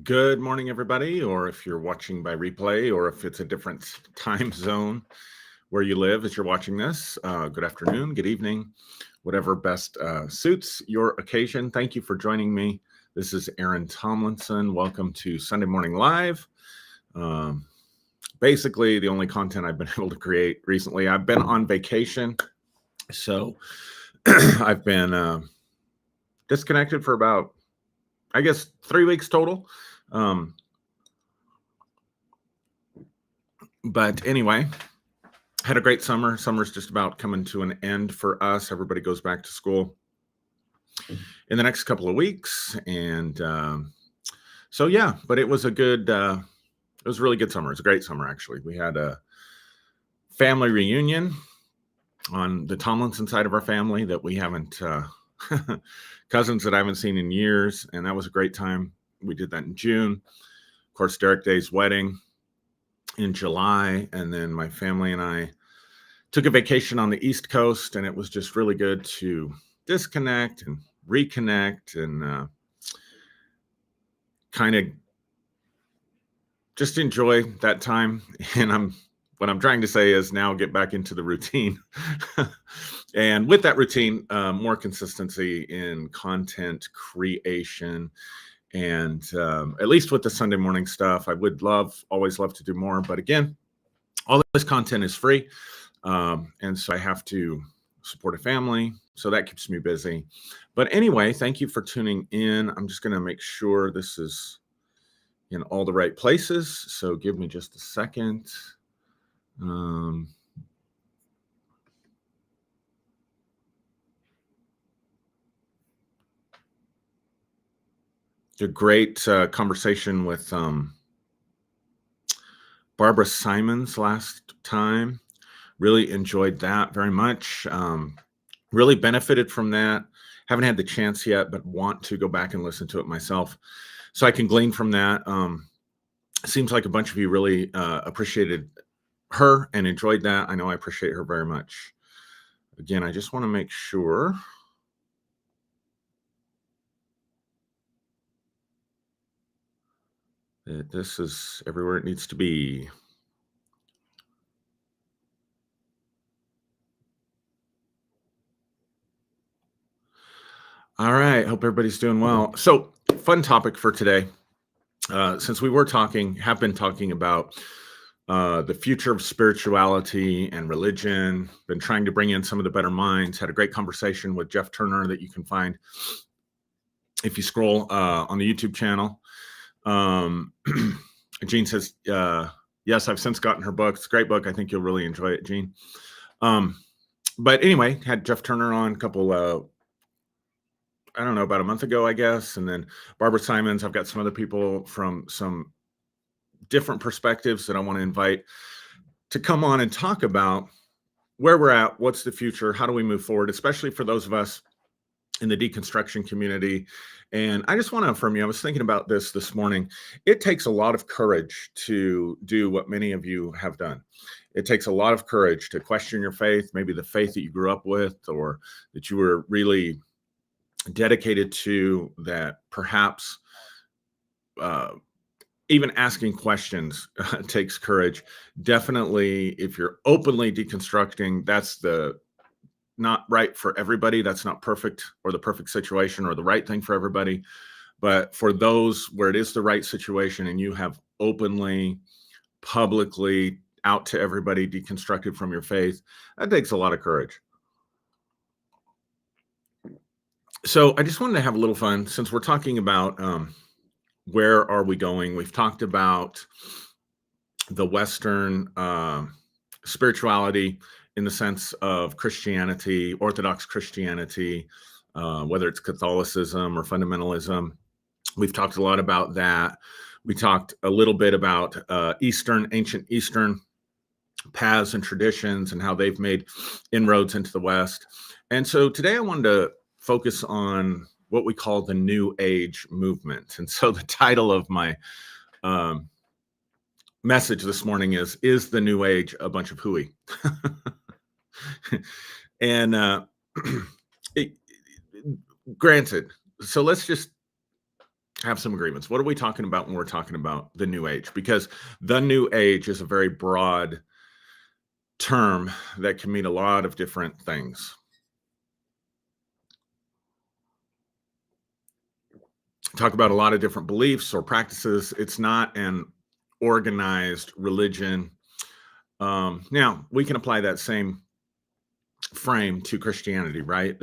Good morning, everybody, or if you're watching by replay, or if it's a different time zone where you live as you're watching this, good afternoon, good evening, whatever best suits your occasion. Thank you for joining me. This is Aaron Tomlinson. Welcome to Sunday Morning Live. Basically, the only content I've been able to create recently, I've been on vacation, so I've been disconnected for about, I guess, 3 weeks total. But anyway, had a great summer. Summer's just about coming to an end for us. Everybody goes back to school in the next couple of weeks. And so, yeah, but it was a good, it was a really good summer. It was a great summer, actually. We had a family reunion on the Tomlinson side of our family that we haven't, cousins that I haven't seen in years. And that was a great time. We did that in June. Of course, Derek Day's wedding in July. And then my family and I took a vacation on the East Coast, and it was just really good to disconnect and reconnect and kind of just enjoy that time. And what I'm trying to say is now get back into the routine. And with that routine, more consistency in content creation. And at least with the Sunday morning stuff, I would always love to do more. But again, all this content is free. And so I have to support a family. So that keeps me busy. But anyway, thank you for tuning in. I'm just going to make sure this is in all the right places. So give me just a second. A great conversation with Barbara Simons last time. Really enjoyed that very much. Really benefited from that. Haven't had the chance yet, but want to go back and listen to it myself so I can glean from that. Seems like a bunch of you really appreciated her and enjoyed that. I know I appreciate her very much. Again, I just want to make sure that this is everywhere it needs to be. All right. Hope everybody's doing well. So, fun topic for today. Since we have been talking about the future of spirituality and religion, been trying to bring in some of the better minds, had a great conversation with Jeff Turner that you can find if you scroll on the YouTube channel. Jean says, yes, I've since gotten her book. It's a great book. I think you'll really enjoy it, Jean. But anyway, had Jeff Turner on a couple I don't know, about a month ago, I guess. And then Barbara Simons. I've got some other people from some different perspectives that I want to invite to come on and talk about where we're at, what's the future, how do we move forward, especially for those of us in the deconstruction community. And I just want to affirm you. I was thinking about this morning. It takes a lot of courage to do what many of you have done. It takes a lot of courage to question your faith, maybe the faith that you grew up with or that you were really dedicated to, that perhaps even asking questions takes courage. Definitely, if you're openly deconstructing, that's not right for everybody. That's not perfect or the perfect situation or the right thing for everybody. But for those where it is the right situation and you have openly, publicly, out to everybody deconstructed from your faith, that takes a lot of courage. So I just wanted to have a little fun since we're talking about where are we going. We've talked about the Western spirituality in the sense of Christianity, Orthodox Christianity, whether it's Catholicism or fundamentalism. We've talked a lot about that. We talked a little bit about ancient Eastern paths and traditions and how they've made inroads into the West. And so today I wanted to focus on what we call the New Age movement. And so the title of my message this morning is the New Age a bunch of hooey? And granted, so let's just have some agreements. What are we talking about when we're talking about the New Age? Because the New Age is a very broad term that can mean a lot of different things. Talk about a lot of different beliefs or practices. It's not an organized religion. Now, we can apply that same frame to Christianity, right?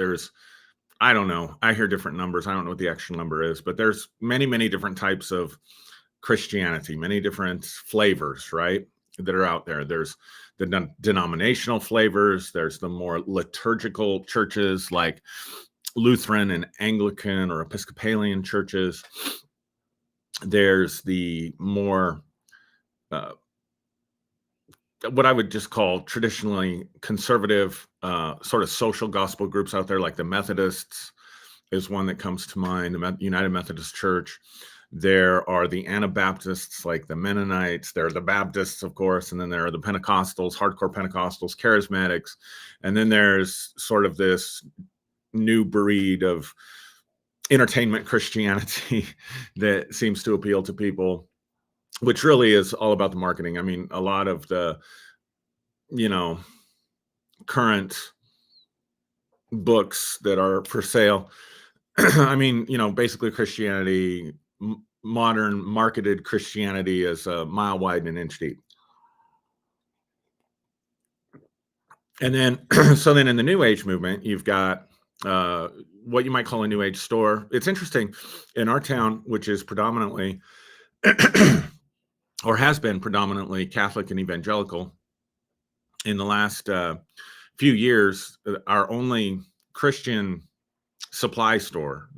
I don't know. I hear different numbers. I don't know what the actual number is, but there's many, many different types of Christianity, many different flavors, right? That are out there. There's the denominational flavors. There's the more liturgical churches like Lutheran and Anglican or Episcopalian churches. There's the more what I would just call traditionally conservative sort of social gospel groups out there, like the Methodists is one that comes to mind, the United Methodist Church. There are the Anabaptists, like the Mennonites. There are the Baptists, of course, and then there are the Pentecostals, hardcore Pentecostals, charismatics. And then there's sort of this new breed of entertainment Christianity that seems to appeal to people, which really is all about the marketing. I mean, a lot of the, current books that are for sale, I mean, basically Christianity, modern marketed Christianity is a mile wide and an inch deep. And then, so then in the New Age movement, you've got what you might call a New Age store. It's interesting in our town, which is predominantly or has been predominantly Catholic and evangelical. In the last few years, our only Christian supply store,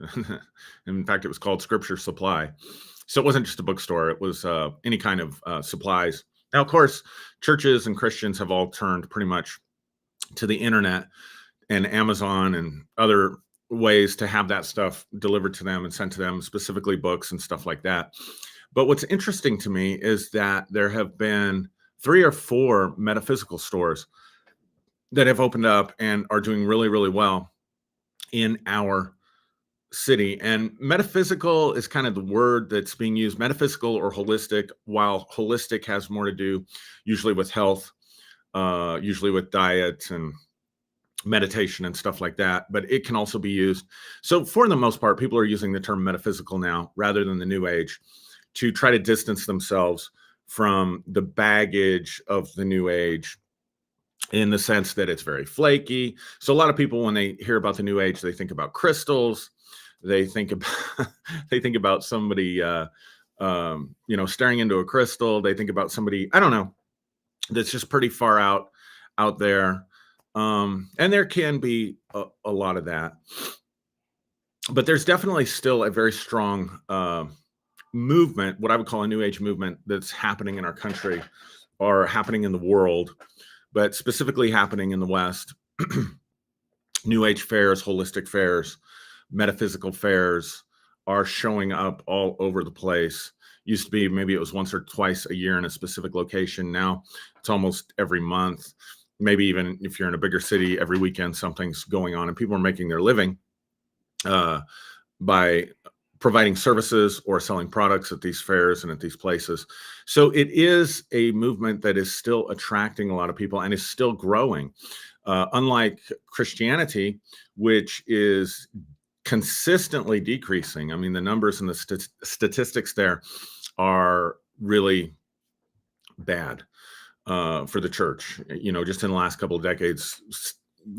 in fact, it was called Scripture Supply. So it wasn't just a bookstore, it was any kind of supplies. Now, of course, churches and Christians have all turned pretty much to the internet and Amazon and other ways to have that stuff delivered to them and sent to them, specifically books and stuff like that. But what's interesting to me is that there have been 3 or 4 metaphysical stores that have opened up and are doing really, really well in our city. And metaphysical is kind of the word that's being used, metaphysical or holistic, while holistic has more to do usually with health, usually with diet and meditation and stuff like that, but it can also be used. So for the most part, people are using the term metaphysical now rather than the New Age to try to distance themselves from the baggage of the New Age, in the sense that it's very flaky. So a lot of people, when they hear about the New Age, they think about crystals. They think about somebody, staring into a crystal. They think about somebody, I don't know, that's just pretty far out there. And there can be a lot of that, but there's definitely still a very strong movement, what I would call a New Age movement, that's happening in our country or happening in the world, but specifically happening in the West. New Age fairs, holistic fairs, metaphysical fairs are showing up all over the place. Used to be maybe it was once or twice a year in a specific location. Now it's almost every month. Maybe even if you're in a bigger city, every weekend something's going on, and people are making their living by providing services or selling products at these fairs and at these places. So it is a movement that is still attracting a lot of people and is still growing. Unlike Christianity, which is consistently decreasing. I mean, the numbers and the statistics there are really bad for the church. Just in the last couple of decades,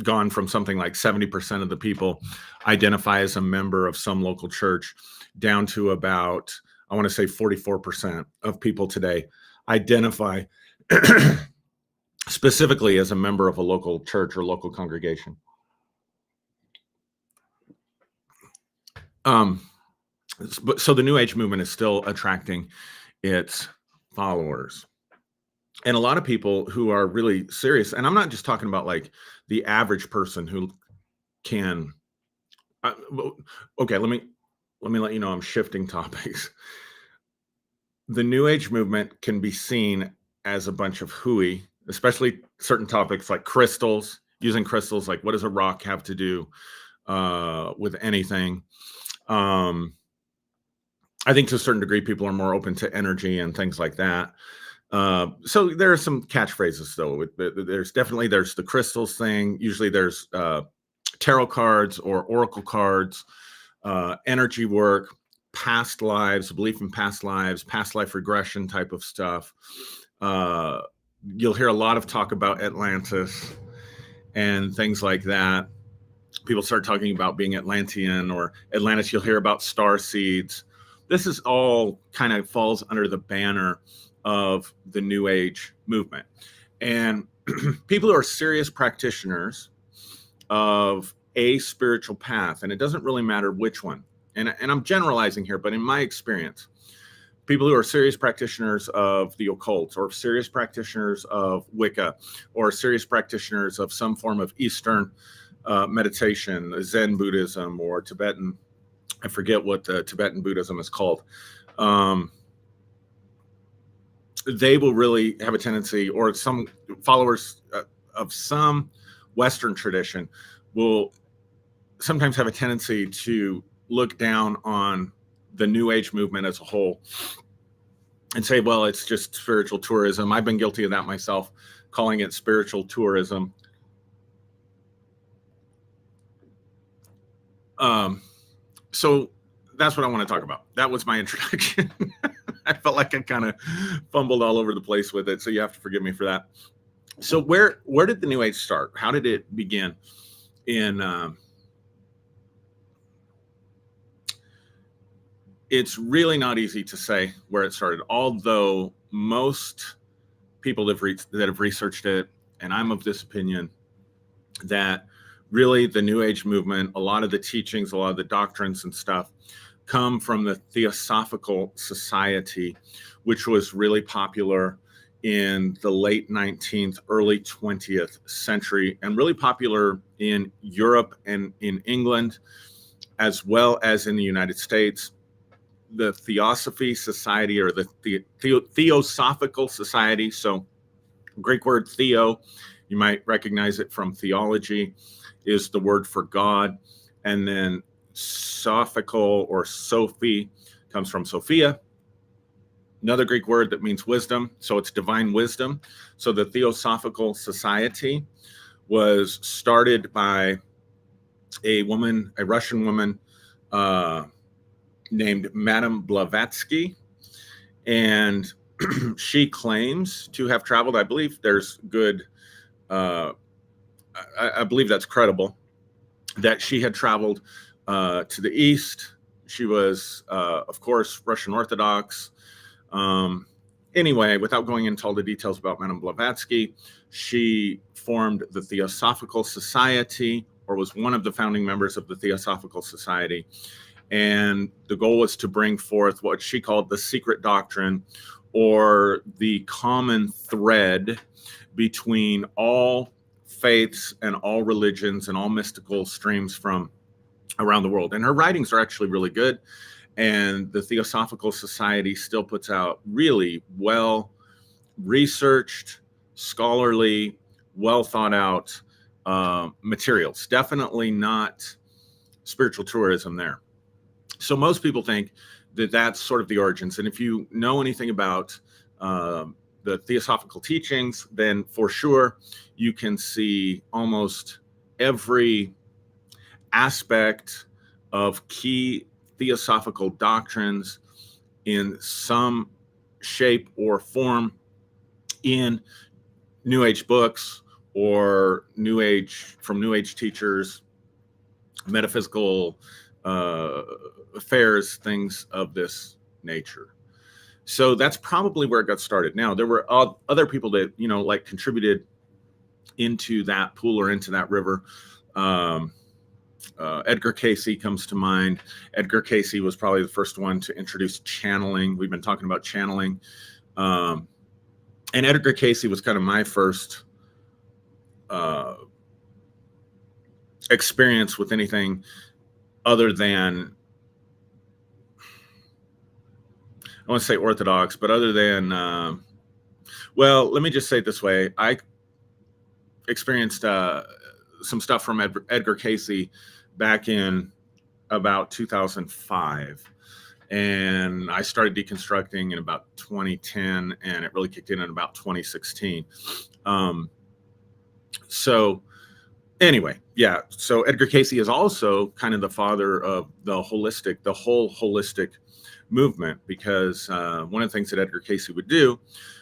gone from something like 70% of the people identify as a member of some local church down to about, I want to say 44% of people today identify specifically as a member of a local church or local congregation. So the New Age movement is still attracting its followers. And a lot of people who are really serious, and I'm not just talking about like the average person who can, okay, let me let you know I'm shifting topics. The New Age movement can be seen as a bunch of hooey, especially certain topics like crystals, using crystals. Like, what does a rock have to do with anything? I think to a certain degree, people are more open to energy and things like that. So there are some catchphrases though. There's the crystals thing. Usually there's tarot cards or oracle cards, energy work, past lives, belief in past lives, past life regression type of stuff. You'll hear a lot of talk about Atlantis and things like that. People start talking about being Atlantean or Atlantis. You'll hear about star seeds. This is all kind of falls under the banner of the New Age movement. And people who are serious practitioners of a spiritual path, and it doesn't really matter which one, and I'm generalizing here, but in my experience, people who are serious practitioners of the occult or serious practitioners of Wicca or serious practitioners of some form of Eastern meditation, Zen Buddhism or Tibetan, I forget what the Tibetan Buddhism is called. They will really have a tendency, or some followers of some Western tradition will sometimes have a tendency to look down on the New Age movement as a whole and say, well, it's just spiritual tourism. I've been guilty of that myself, calling it spiritual tourism. So that's what I want to talk about. That was my introduction. I felt like I kind of fumbled all over the place with it, so you have to forgive me for that. So where did the New Age start? How did it begin? It's really not easy to say where it started, although most people that have researched it, and I'm of this opinion, that really the New Age movement, a lot of the teachings, a lot of the doctrines and stuff come from the Theosophical Society, which was really popular in the late 19th, early 20th century, and really popular in Europe and in England, as well as in the United States. The Theosophy Society, or the Theosophical Society, so Greek word theo, you might recognize it from theology, is the word for God. And then Sophical or Sophie comes from Sophia, another Greek word that means wisdom. So it's divine wisdom. So the Theosophical Society was started by a woman, a Russian woman, named Madame Blavatsky. And she claims to have traveled, I believe there's good, I believe that's credible, that she had traveled to the East. She was, of course, Russian Orthodox. Anyway, without going into all the details about Madame Blavatsky, she formed the Theosophical Society, or was one of the founding members of the Theosophical Society. And the goal was to bring forth what she called the secret doctrine, or the common thread between all faiths and all religions and all mystical streams from around the world. And her writings are actually really good. And the Theosophical Society still puts out really well researched, scholarly, well thought out materials. Definitely not spiritual tourism there. So most people think that that's sort of the origins. And if you know anything about the Theosophical teachings, then for sure you can see almost every aspect of key Theosophical doctrines in some shape or form in New Age books, or New Age, from New Age teachers, metaphysical affairs, things of this nature. So that's probably where it got started. Now, there were other people that, like contributed into that pool or into that river. Edgar Cayce comes to mind. Edgar Cayce was probably the first one to introduce channeling. We've been talking about channeling. And Edgar Cayce was kind of my first experience with anything other than, I want to say orthodox, but other than, well, let me just say it this way. I experienced some stuff from Edgar Cayce back in about 2005. And I started deconstructing in about 2010, and it really kicked in about 2016. So anyway, yeah. So Edgar Cayce is also kind of the father of the whole holistic movement, because one of the things that Edgar Cayce would do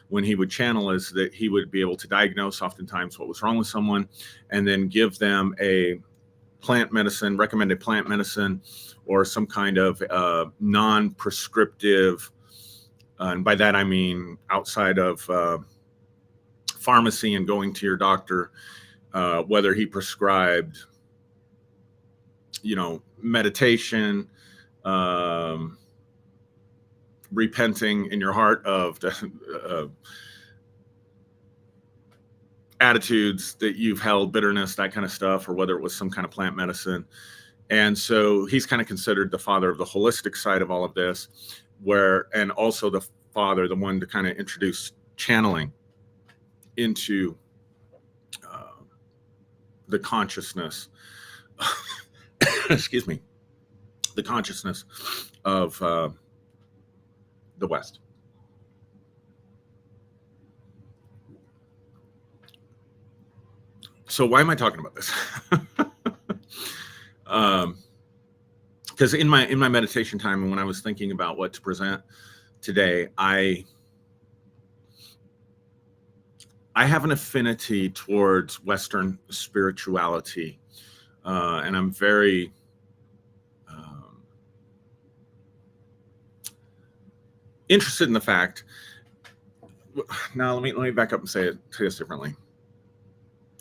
when he would channel is that he would be able to diagnose oftentimes what was wrong with someone, and then give them a recommended plant medicine, or some kind of non-prescriptive, and by that I mean outside of pharmacy and going to your doctor, whether he prescribed, meditation, repenting in your heart of the attitudes that you've held, bitterness, that kind of stuff, or whether it was some kind of plant medicine. And so he's kind of considered the father of the holistic side of all of this, and also the one to kind of introduce channeling into the consciousness, excuse me, the consciousness of the West. So why am I talking about this? Because in my meditation time, and when I was thinking about what to present today, I have an affinity towards Western spirituality, and I'm very interested in the fact. Now, let me back up and say this differently.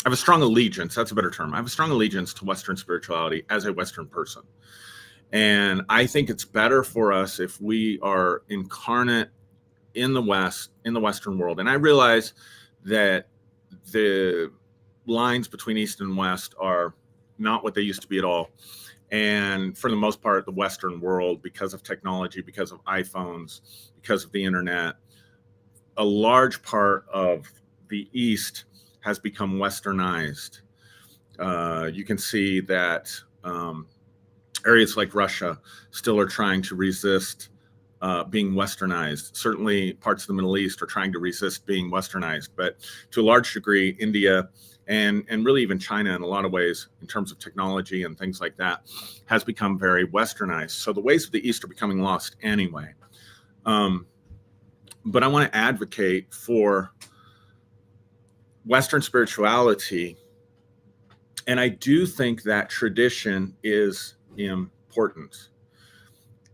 I have a strong allegiance. That's a better term. I have a strong allegiance to Western spirituality as a Western person. And I think it's better for us if we are incarnate in the West, in the Western world. And I realize that the lines between East and West are not what they used to be at all. And for the most part, the Western world, because of technology, because of iPhones, because of the internet, a large part of the East has become Westernized. You can see that areas like Russia still are trying to resist being Westernized. Certainly parts of the Middle East are trying to resist being Westernized, but to a large degree, India and really even China in a lot of ways, in terms of technology and things like that, has become very Westernized. So the ways of the East are becoming lost anyway. But I want to advocate for Western spirituality, and I do think that tradition is important.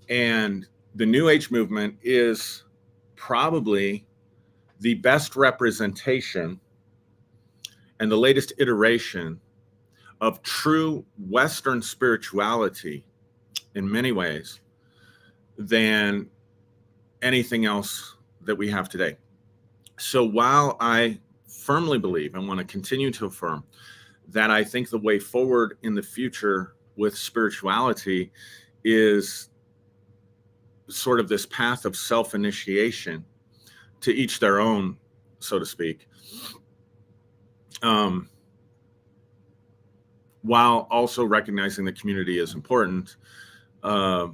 And the New Age movement is probably the best representation and the latest iteration of true Western spirituality in many ways than anything else that we have today. So while I firmly believe and want to continue to affirm that I think the way forward in the future with spirituality is sort of this path of self-initiation, to each their own, so to speak, while also recognizing the community is important. But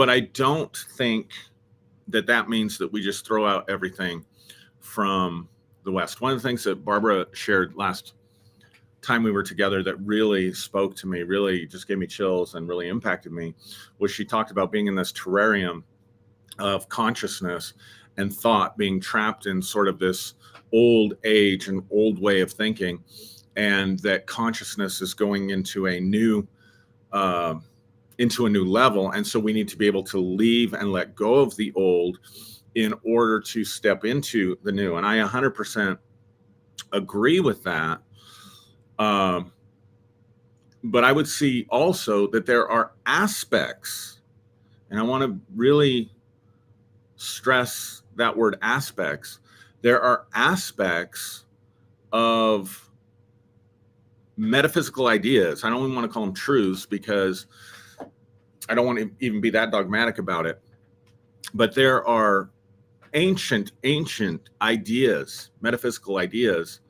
I don't think that means that we just throw out everything from the West. One of the things that Barbara shared last time we were together that really spoke to me, really just gave me chills and really impacted me, was she talked about being in this terrarium of consciousness and thought, being trapped in sort of this old age and old way of thinking, and that consciousness is going into a new level. And so we need to be able to leave and let go of the old in order to step into the new. And I 100% agree with that. But I would see also that there are aspects, and I want to really stress that word aspects. There are aspects of metaphysical ideas. I don't even want to call them truths, because I don't want to even be that dogmatic about it. But there are ancient ideas, metaphysical ideas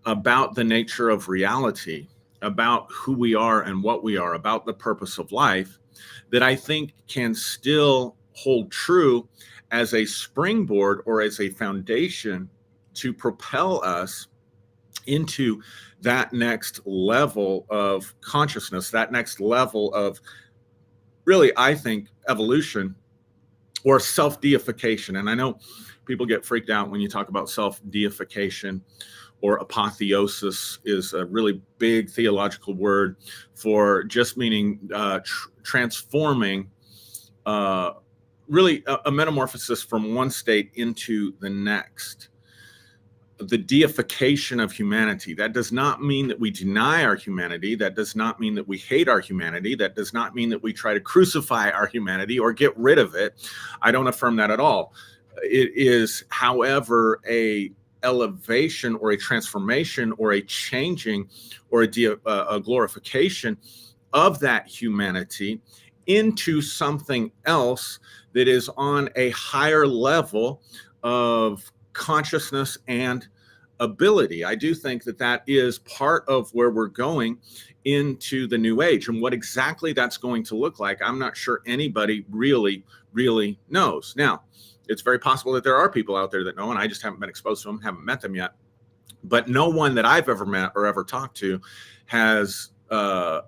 about the nature of reality, about who we are and what we are, about the purpose of life, that I think can still hold true as a springboard or as a foundation to propel us into that next level of consciousness, that next level of really, I think, evolution or self-deification. And I know people get freaked out when you talk about self-deification, or apotheosis is a really big theological word for just meaning transforming, really a metamorphosis from one state into the next. The deification of humanity. That does not mean that we deny our humanity. That does not mean that we hate our humanity. That does not mean that we try to crucify our humanity or get rid of it. I don't affirm that at all. It is, however, a elevation or a transformation or a changing or a glorification of that humanity into something else that is on a higher level of consciousness and ability. I do think that that is part of where we're going into the new age, and what exactly that's going to look like, I'm not sure anybody really knows. Now, it's very possible that there are people out there that know, and I just haven't been exposed to them, haven't met them yet. But no one that I've ever met or ever talked to has a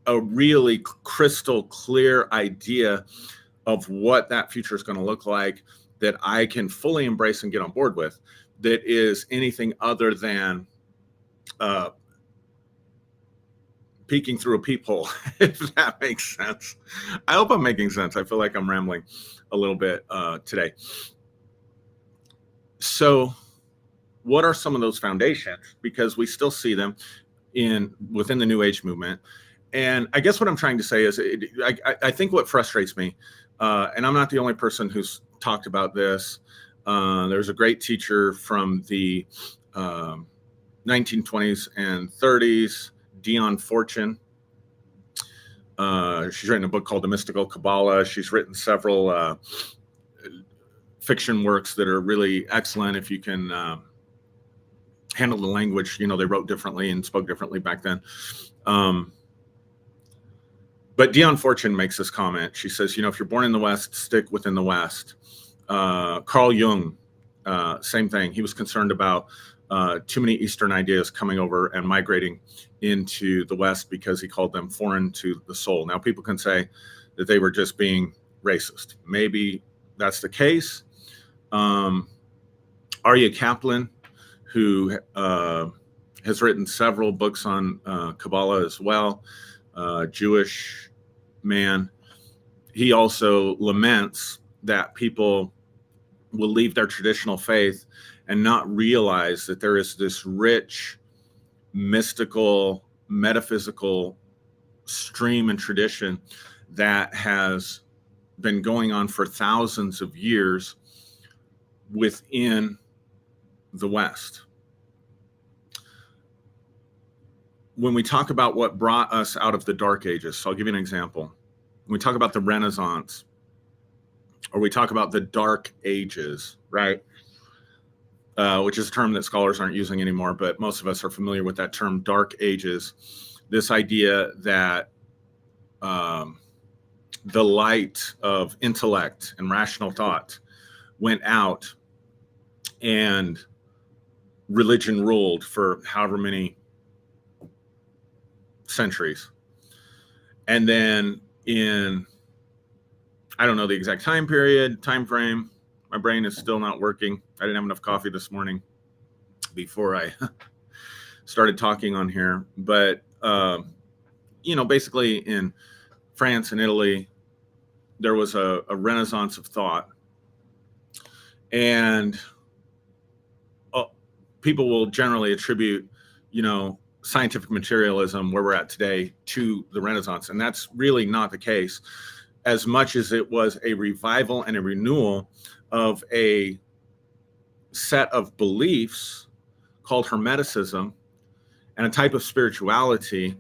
really crystal clear idea of what that future is going to look like that I can fully embrace and get on board with, that is anything other than peeking through a peephole, if that makes sense. I hope I'm making sense. I feel like I'm rambling a little bit today. So what are some of those foundations? Because we still see them within the New Age movement. And I guess what I'm trying to say is, I think what frustrates me, and I'm not the only person who's talked about this. There's a great teacher from the 1920s and 30s, Dion Fortune. She's written a book called The Mystical Kabbalah. She's written several fiction works that are really excellent if you can handle the language. You know, they wrote differently and spoke differently back then. But Dion Fortune makes this comment. She says, you know, if you're born in the West, stick within the West. Carl Jung, same thing. He was concerned about too many Eastern ideas coming over and migrating into the West because he called them foreign to the soul. Now, people can say that they were just being racist. Maybe that's the case. Arya Kaplan, who has written several books on Kabbalah as well, Jewish man, he also laments that people will leave their traditional faith and not realize that there is this rich, mystical, metaphysical stream and tradition that has been going on for thousands of years within the West. When we talk about what brought us out of the Dark Ages, so I'll give you an example. When we talk about the Renaissance, or we talk about the Dark Ages, right? Which is a term that scholars aren't using anymore, but most of us are familiar with that term, Dark Ages. This idea that the light of intellect and rational thought went out and religion ruled for however many centuries. And then in, I don't know the exact time frame, my brain is still not working. I didn't have enough coffee this morning before I started talking on here. But, you know, basically in France and Italy, there was a renaissance of thought. And people will generally attribute, you know, scientific materialism, where we're at today, to the Renaissance. And that's really not the case, as much as it was a revival and a renewal of a set of beliefs called Hermeticism and a type of spirituality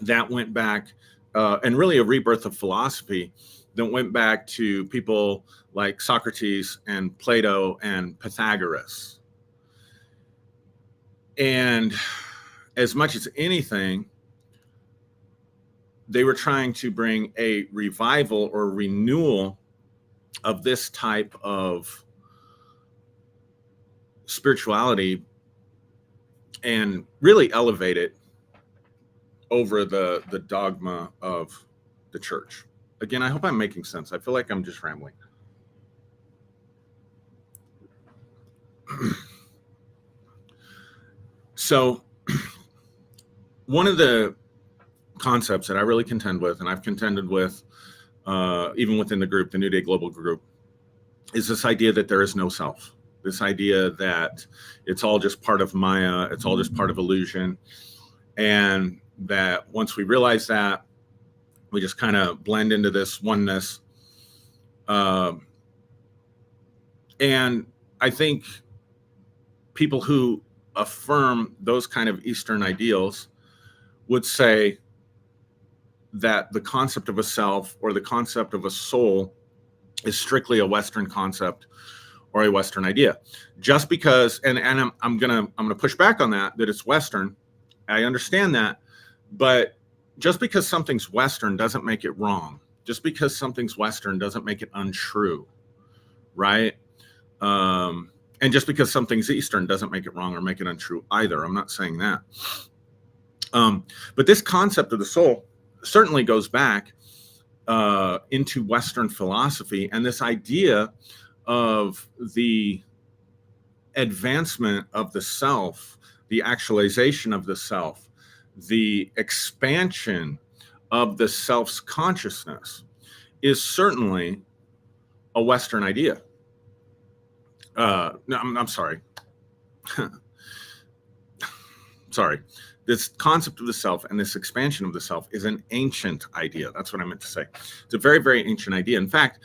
that went back, and really a rebirth of philosophy that went back to people like Socrates and Plato and Pythagoras. And as much as anything, they were trying to bring a revival or renewal of this type of spirituality and really elevate it over the dogma of the church. Again, I hope I'm making sense. I feel like I'm just rambling. So one of the concepts that I really contend with, and I've contended with even within the group, the New Day Global group, is this idea that there is no self. This idea that it's all just part of Maya, it's all just part of illusion. And that once we realize that, we just kind of blend into this oneness. And I think people who affirm those kind of Eastern ideals would say that the concept of a self or the concept of a soul is strictly a Western concept or a Western idea. Just because, and I'm gonna push back on that it's Western. I understand that, but just because something's Western doesn't make it wrong. Just because something's Western doesn't make it untrue, right? And just because something's Eastern doesn't make it wrong or make it untrue either. I'm not saying that. But this concept of the soul certainly goes back into Western philosophy, and this idea of the advancement of the self, the actualization of the self, the expansion of the self's consciousness is certainly a Western idea. No, I'm sorry. Sorry. This concept of the self and this expansion of the self is an ancient idea. That's what I meant to say. It's a very, very ancient idea. In fact,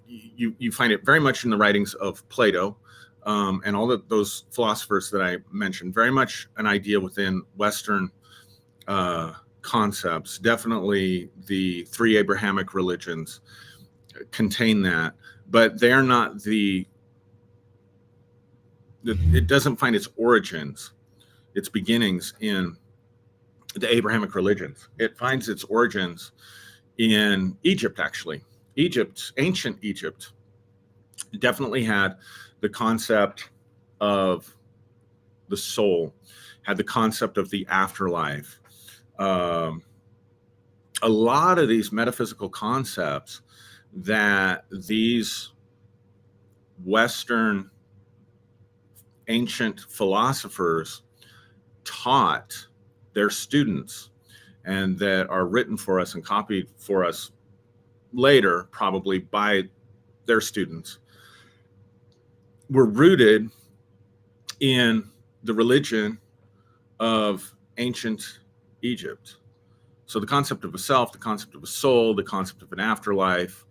you find it very much in the writings of Plato and all those philosophers that I mentioned. Very much an idea within Western concepts. Definitely the three Abrahamic religions contain that, but they're not it doesn't find its origins, its beginnings in the Abrahamic religions. It finds its origins in Egypt, actually. Ancient Egypt, definitely had the concept of the soul, had the concept of the afterlife. A lot of these metaphysical concepts that these Western ancient philosophers taught their students and that are written for us and copied for us later, probably by their students, were rooted in the religion of ancient Egypt. So the concept of a self, the concept of a soul, the concept of an afterlife,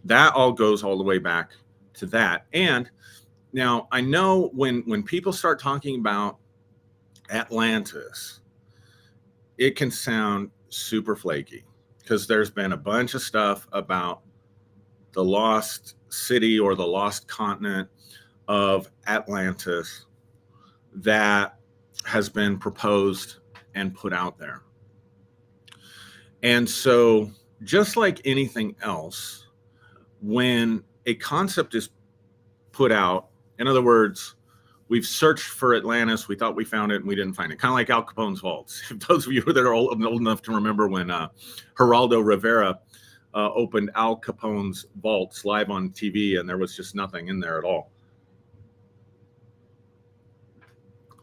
that all goes all the way back to that. And now I know when people start talking about Atlantis, it can sound super flaky because there's been a bunch of stuff about the lost city or the lost continent of Atlantis that has been proposed and put out there. And so just like anything else, when a concept is put out, in other words, we've searched for Atlantis, we thought we found it, and we didn't find it. Kind of like Al Capone's vaults. Those of you that are old enough to remember when Geraldo Rivera opened Al Capone's vaults live on TV, and there was just nothing in there at all.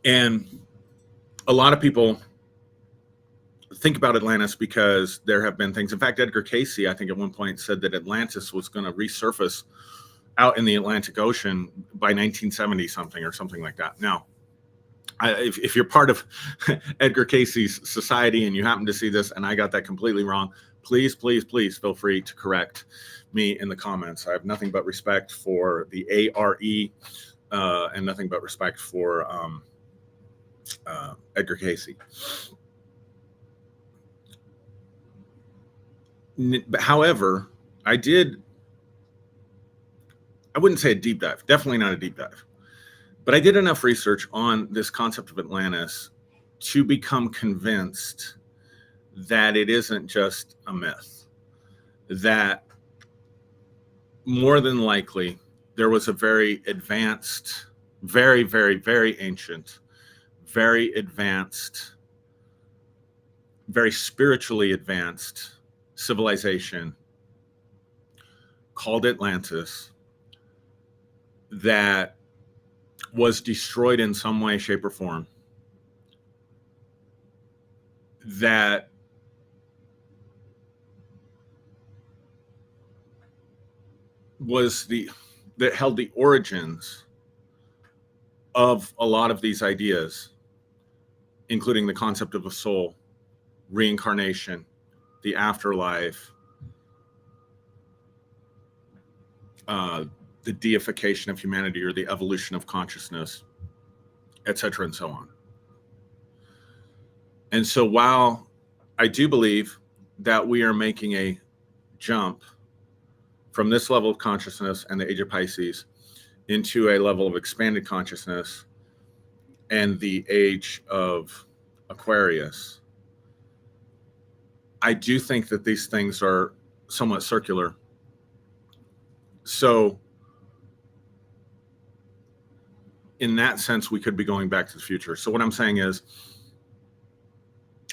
And a lot of people think about Atlantis because there have been things. In fact, Edgar Cayce, I think at one point said that Atlantis was going to resurface out in the Atlantic Ocean by 1970 something or something like that. Now, if you're part of Edgar Cayce's society and you happen to see this and I got that completely wrong, please, please, please feel free to correct me in the comments. I have nothing but respect for the ARE and nothing but respect for Edgar Cayce. However, I wouldn't say a deep dive, definitely not a deep dive, but I did enough research on this concept of Atlantis to become convinced that it isn't just a myth, that more than likely there was a very advanced, very, very, very ancient, very advanced, very spiritually advanced civilization called Atlantis that was destroyed in some way, shape, or form, that held the origins of a lot of these ideas, including the concept of a soul, reincarnation, the afterlife, the deification of humanity or the evolution of consciousness, etc., and so on. And so while I do believe that we are making a jump from this level of consciousness and the age of Pisces into a level of expanded consciousness and the age of Aquarius, I do think that these things are somewhat circular. So in that sense, we could be going back to the future. So what I'm saying is,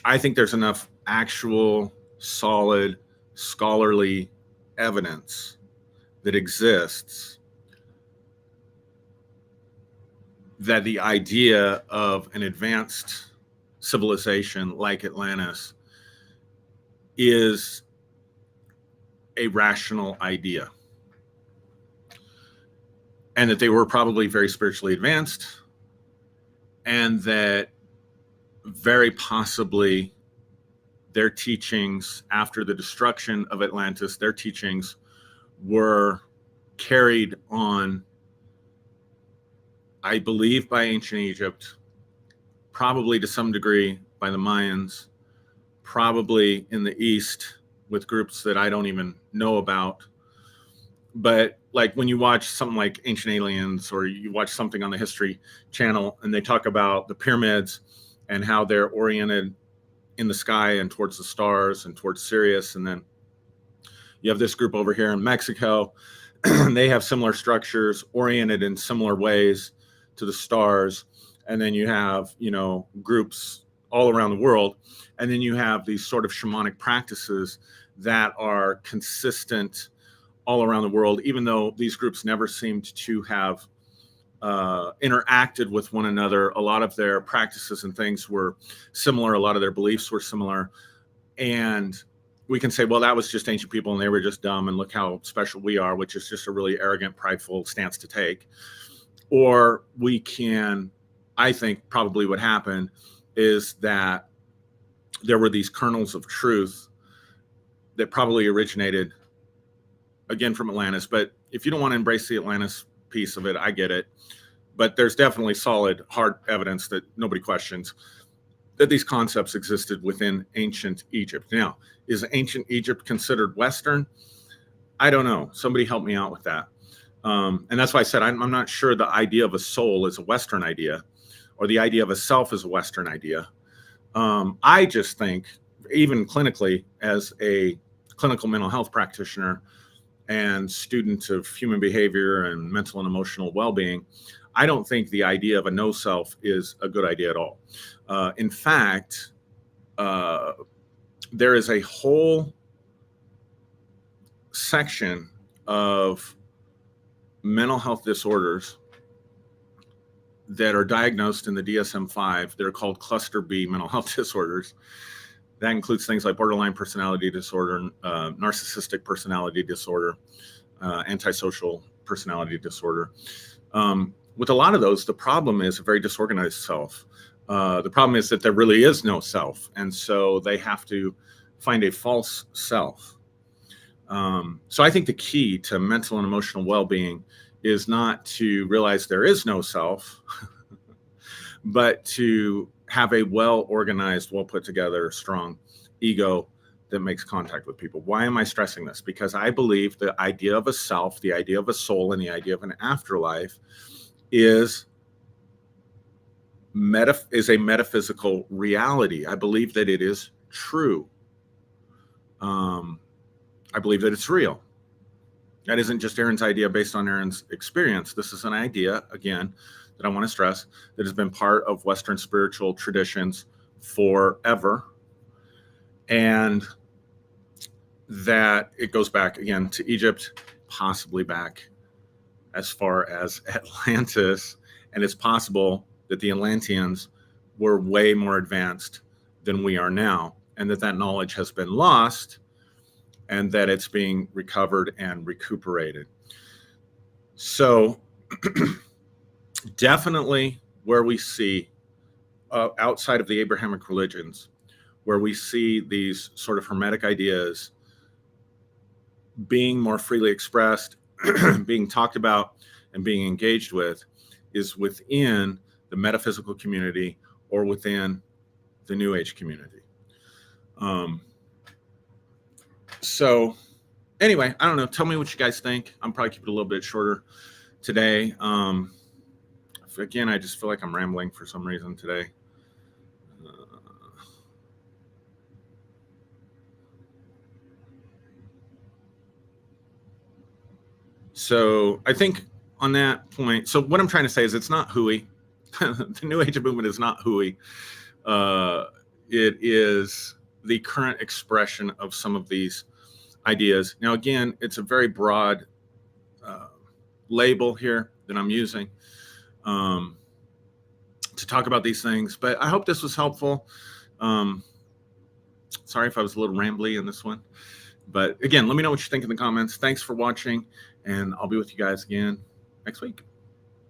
I think there's enough actual, solid, scholarly evidence that exists that the idea of an advanced civilization like Atlantis is a rational idea, and that they were probably very spiritually advanced, and that very possibly their teachings after the destruction of Atlantis, their teachings were carried on, I believe, by ancient Egypt, probably to some degree by the Mayans, probably in the East with groups that I don't even know about. But like when you watch something like Ancient Aliens, or you watch something on the History Channel, and they talk about the pyramids and how they're oriented in the sky and towards the stars and towards Sirius. And then you have this group over here in Mexico. They have similar structures oriented in similar ways to the stars. And then you have, groups all around the world. And then you have these sort of shamanic practices that are consistent all around the world, even though these groups never seemed to have interacted with one another. A lot of their practices and things were similar. A lot of their beliefs were similar. And we can say, well, that was just ancient people and they were just dumb and look how special we are, which is just a really arrogant, prideful stance to take. Or we can, I think probably what happened is that there were these kernels of truth that probably originated, again, from Atlantis. But if you don't want to embrace the Atlantis piece of it, I get it. But there's definitely solid, hard evidence that nobody questions that these concepts existed within ancient Egypt. Now, is ancient Egypt considered Western? I don't know. Somebody help me out with that. And that's why I said I'm not sure the idea of a soul is a Western idea, or the idea of a self is a Western idea. I just think, even clinically, as a clinical mental health practitioner and student of human behavior and mental and emotional well-being, I don't think the idea of a no self is a good idea at all. In fact, there is a whole section of mental health disorders that are diagnosed in the DSM-5. They're called cluster B mental health disorders. That includes things like borderline personality disorder, narcissistic personality disorder, antisocial personality disorder. With a lot of those, the problem is a very disorganized self. The problem is that there really is no self. And so they have to find a false self. So I think the key to mental and emotional well-being is not to realize there is no self, but to have a well-organized, well-put-together, strong ego that makes contact with people. Why am I stressing this? Because I believe the idea of a self, the idea of a soul, and the idea of an afterlife is a metaphysical reality. I believe that it is true. I believe that it's real. That isn't just Aaron's idea based on Aaron's experience. This is an idea, again, that I want to stress, that has been part of Western spiritual traditions forever. And that it goes back, again, to Egypt, possibly back as far as Atlantis. And it's possible that the Atlanteans were way more advanced than we are now, and that knowledge has been lost, and that it's being recovered and recuperated. So definitely where we see outside of the Abrahamic religions, where we see these sort of Hermetic ideas being more freely expressed, being talked about, and being engaged with, is within the metaphysical community or within the New Age community. So anyway, I don't know. Tell me what you guys think. I'm probably keeping it a little bit shorter today. Again, I just feel like I'm rambling for some reason today. So I think on that point, so what I'm trying to say is it's not Hooey. The New Age movement is not Hooey. It is the current expression of some of these ideas. Now, again, it's a very broad label here that I'm using to talk about these things, but I hope this was helpful. Sorry if I was a little rambly in this one, but again, let me know what you think in the comments. Thanks for watching, and I'll be with you guys again next week.